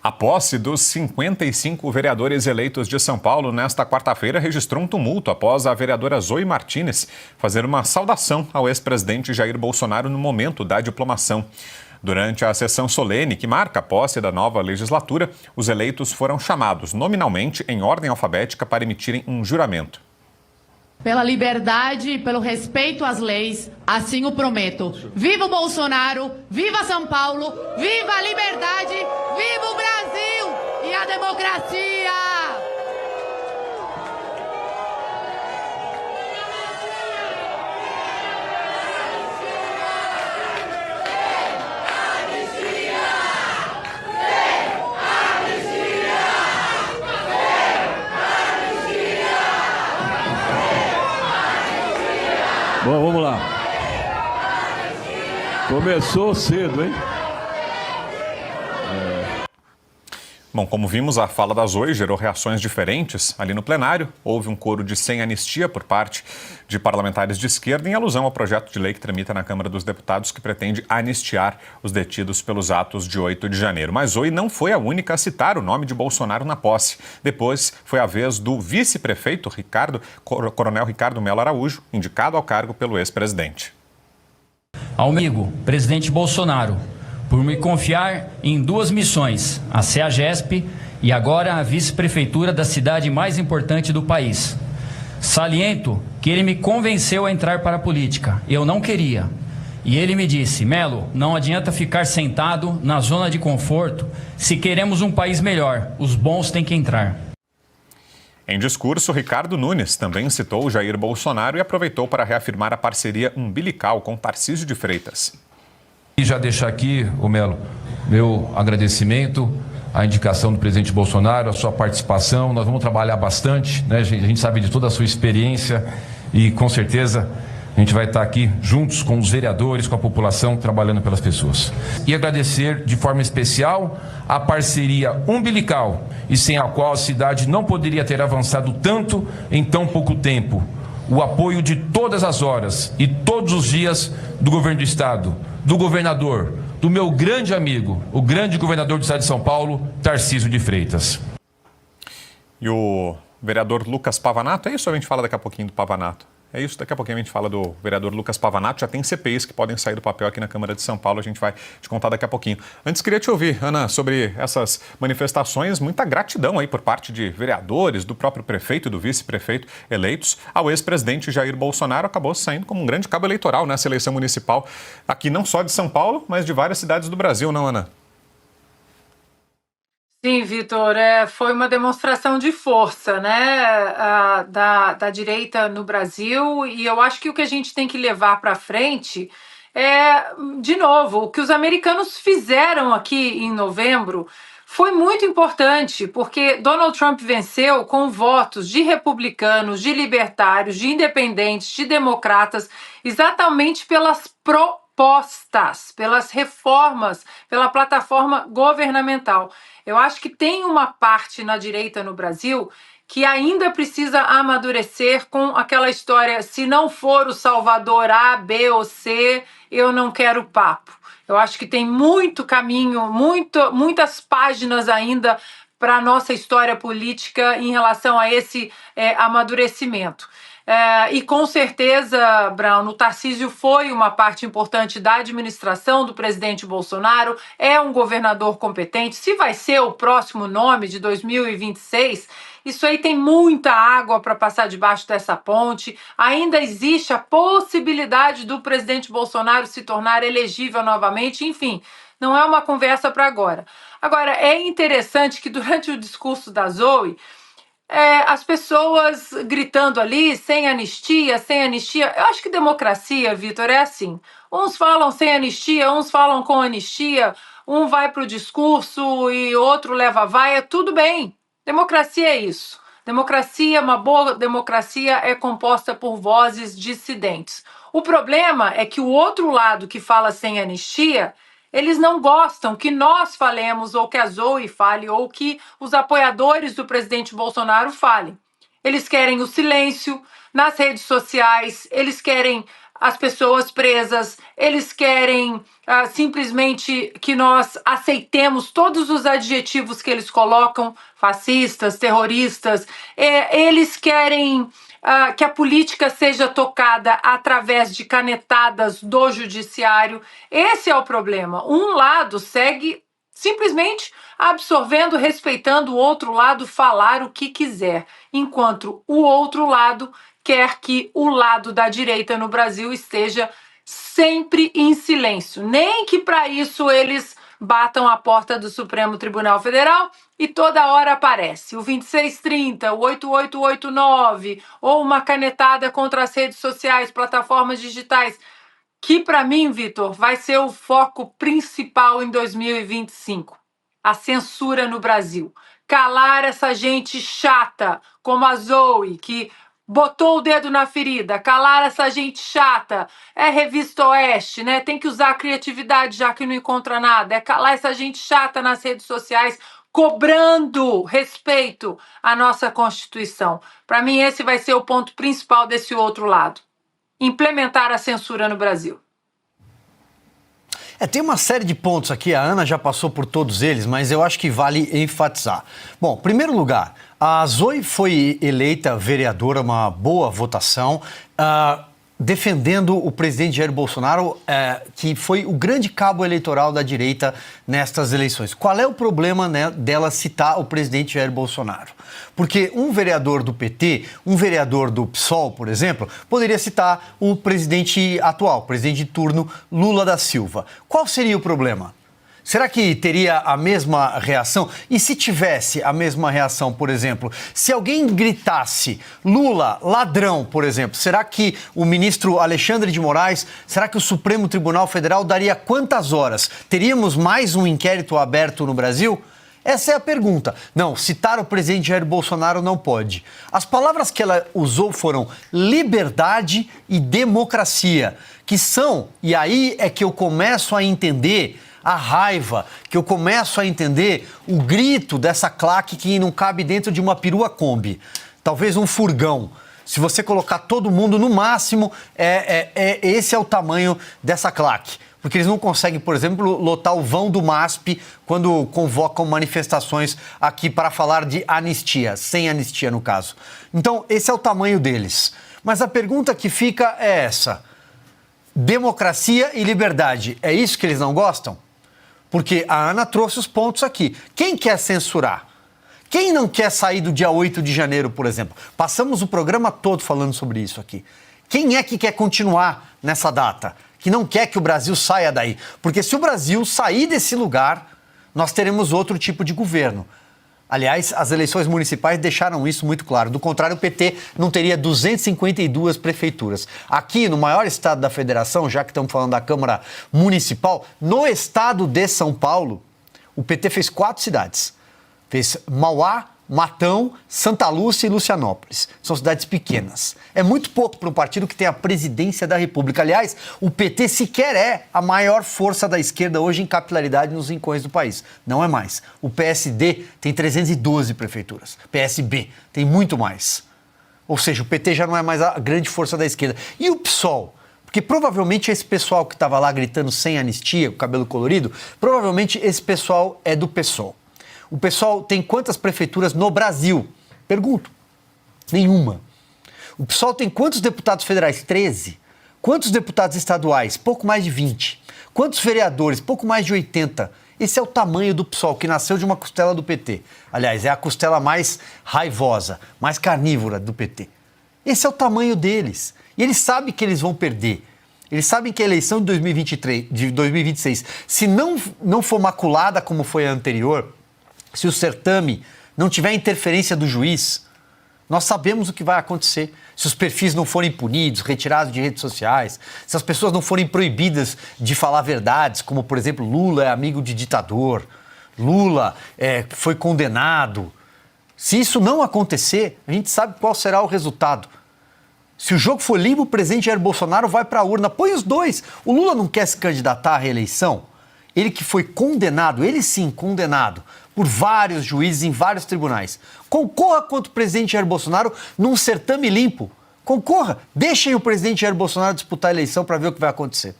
A posse dos 55 vereadores eleitos de São Paulo nesta quarta-feira registrou um tumulto após a vereadora Zoe Martinez fazer uma saudação ao ex-presidente Jair Bolsonaro no momento da diplomação. Durante a sessão solene que marca a posse da nova legislatura, os eleitos foram chamados nominalmente em ordem alfabética para emitirem um juramento. Pela liberdade e pelo respeito às leis, assim o prometo. Viva o Bolsonaro, viva São Paulo, viva a liberdade, viva o Brasil e a democracia! Bom, vamos lá. Começou cedo, hein? Bom, como vimos, a fala da Zoe gerou reações diferentes ali no plenário. Houve um coro de sem anistia por parte de parlamentares de esquerda em alusão ao projeto de lei que tramita na Câmara dos Deputados que pretende anistiar os detidos pelos atos de 8 de janeiro. Mas Zoe não foi a única a citar o nome de Bolsonaro na posse. Depois foi a vez do vice-prefeito Coronel Ricardo Mello Araújo, indicado ao cargo pelo ex-presidente. Amigo, presidente Bolsonaro, por me confiar em duas missões, a CEAGESP e agora a vice-prefeitura da cidade mais importante do país. Saliento que ele me convenceu a entrar para a política. Eu não queria. E ele me disse: Melo, não adianta ficar sentado na zona de conforto. Se queremos um país melhor, os bons têm que entrar. Em discurso, Ricardo Nunes também citou Jair Bolsonaro e aproveitou para reafirmar a parceria umbilical com Tarcísio de Freitas. E já deixar aqui, Melo, meu agradecimento à indicação do presidente Bolsonaro, a sua participação. Nós vamos trabalhar bastante, né? A gente sabe de toda a sua experiência e com certeza a gente vai estar aqui juntos com os vereadores, com a população, trabalhando pelas pessoas. E agradecer de forma especial a parceria umbilical e sem a qual a cidade não poderia ter avançado tanto em tão pouco tempo. O apoio de todas as horas e todos os dias do governo do estado, do governador, do meu grande amigo, o grande governador do estado de São Paulo, Tarcísio de Freitas. E o vereador Lucas Pavanato, é isso ou a gente fala daqui a pouquinho do Pavanato? É isso, daqui a pouquinho a gente fala do vereador Lucas Pavanato, já tem CPIs que podem sair do papel aqui na Câmara de São Paulo, a gente vai te contar daqui a pouquinho. Antes queria te ouvir, Ana, sobre essas manifestações, muita gratidão aí por parte de vereadores, do próprio prefeito e do vice-prefeito eleitos ao ex-presidente Jair Bolsonaro, acabou saindo como um grande cabo eleitoral nessa eleição municipal, aqui não só de São Paulo, mas de várias cidades do Brasil, não, Ana? Sim, Vitor, foi uma demonstração de força, né, da direita no Brasil, e eu acho que o que a gente tem que levar para frente é, de novo, o que os americanos fizeram aqui em novembro foi muito importante, porque Donald Trump venceu com votos de republicanos, de libertários, de independentes, de democratas, exatamente pelas propostas, pelas reformas, pela plataforma governamental. Eu acho que tem uma parte na direita no Brasil que ainda precisa amadurecer com aquela história: se não for o Salvador A, B ou C, eu não quero papo. Eu acho que tem muito caminho, muitas páginas ainda para a nossa história política em relação a esse amadurecimento. E com certeza, Brown, o Tarcísio foi uma parte importante da administração do presidente Bolsonaro, é um governador competente. Se vai ser o próximo nome de 2026, isso aí tem muita água para passar debaixo dessa ponte. Ainda existe a possibilidade do presidente Bolsonaro se tornar elegível novamente, enfim, não é uma conversa para agora. Agora, é interessante que durante o discurso da Zoe, as pessoas gritando ali, sem anistia, sem anistia. Eu acho que democracia, Vitor, é assim. Uns falam sem anistia, uns falam com anistia, um vai para o discurso e outro leva a vaia, tudo bem. Democracia é isso. Democracia, uma boa democracia é composta por vozes dissidentes. O problema é que o outro lado que fala sem anistia, eles não gostam que nós falemos, ou que a Zoe fale, ou que os apoiadores do presidente Bolsonaro falem. Eles querem o silêncio nas redes sociais, eles querem as pessoas presas, eles querem simplesmente que nós aceitemos todos os adjetivos que eles colocam, fascistas, terroristas. Eles querem que a política seja tocada através de canetadas do judiciário. Esse é o problema. Um lado segue simplesmente absorvendo, respeitando o outro lado falar o que quiser, enquanto o outro lado quer que o lado da direita no Brasil esteja sempre em silêncio, nem que para isso eles batam a porta do Supremo Tribunal Federal e toda hora aparece o 2630, o 8889, ou uma canetada contra as redes sociais, plataformas digitais, que para mim, Vitor, vai ser o foco principal em 2025. A censura no Brasil. Calar essa gente chata, como a Zoe, que botou o dedo na ferida. Calar essa gente chata. É Revista Oeste, né? Tem que usar a criatividade, já que não encontra nada. É calar essa gente chata nas redes sociais, cobrando respeito à nossa Constituição. Para mim, esse vai ser o ponto principal desse outro lado. Implementar a censura no Brasil. Tem uma série de pontos aqui, a Ana já passou por todos eles, mas eu acho que vale enfatizar. Bom, em primeiro lugar, a Zoe foi eleita vereadora, uma boa votação, defendendo o presidente Jair Bolsonaro, que foi o grande cabo eleitoral da direita nestas eleições. Qual é o problema, né, dela citar o presidente Jair Bolsonaro? Porque um vereador do PT, um vereador do PSOL, por exemplo, poderia citar o presidente atual, presidente de turno, Lula da Silva. Qual seria o problema? Será que teria a mesma reação? E se tivesse a mesma reação, por exemplo, se alguém gritasse Lula, ladrão, por exemplo, será que o ministro Alexandre de Moraes, será que o Supremo Tribunal Federal daria quantas horas? Teríamos mais um inquérito aberto no Brasil? Essa é a pergunta. Não, citar o presidente Jair Bolsonaro não pode. As palavras que ela usou foram liberdade e democracia, que são, e aí é que eu começo a entender a raiva, que eu começo a entender o grito dessa claque que não cabe dentro de uma perua Kombi, talvez um furgão. Se você colocar todo mundo, no máximo, esse é o tamanho dessa claque. Porque eles não conseguem, por exemplo, lotar o vão do MASP quando convocam manifestações aqui para falar de anistia, sem anistia no caso. Então, esse é o tamanho deles. Mas a pergunta que fica é essa: democracia e liberdade, é isso que eles não gostam? Porque a Ana trouxe os pontos aqui. Quem quer censurar? Quem não quer sair do dia 8 de janeiro, por exemplo? Passamos o programa todo falando sobre isso aqui. Quem é que quer continuar nessa data? Que não quer que o Brasil saia daí? Porque se o Brasil sair desse lugar, nós teremos outro tipo de governo. Aliás, as eleições municipais deixaram isso muito claro. Do contrário, o PT não teria 252 prefeituras. Aqui, no maior estado da federação, já que estamos falando da Câmara Municipal, no estado de São Paulo, o PT fez 4 cidades. Fez Mauá, Matão, Santa Lúcia e Lucianópolis. São cidades pequenas. É muito pouco para um partido que tem a presidência da República. Aliás, o PT sequer é a maior força da esquerda hoje em capilaridade nos rincões do país. Não é mais. O PSD tem 312 prefeituras. PSB tem muito mais. Ou seja, o PT já não é mais a grande força da esquerda. E o PSOL? Porque provavelmente esse pessoal que estava lá gritando sem anistia, com cabelo colorido, provavelmente esse pessoal é do PSOL. O PSOL tem quantas prefeituras no Brasil? Pergunto. Nenhuma. O PSOL tem quantos deputados federais? 13. Quantos deputados estaduais? Pouco mais de 20. Quantos vereadores? Pouco mais de 80. Esse é o tamanho do PSOL, que nasceu de uma costela do PT. Aliás, é a costela mais raivosa, mais carnívora do PT. Esse é o tamanho deles. E eles sabem que eles vão perder. Eles sabem que a eleição de 2026, se não for maculada como foi a anterior, se o certame não tiver interferência do juiz, nós sabemos o que vai acontecer. Se os perfis não forem punidos, retirados de redes sociais, se as pessoas não forem proibidas de falar verdades, como, por exemplo, Lula é amigo de ditador, Lula foi condenado. Se isso não acontecer, a gente sabe qual será o resultado. Se o jogo for limpo, o presidente Jair Bolsonaro vai para a urna. Põe os dois. O Lula não quer se candidatar à reeleição? Ele que foi condenado, ele sim, condenado, por vários juízes em vários tribunais. Concorra contra o presidente Jair Bolsonaro num certame limpo. Concorra. Deixem o presidente Jair Bolsonaro disputar a eleição para ver o que vai acontecer.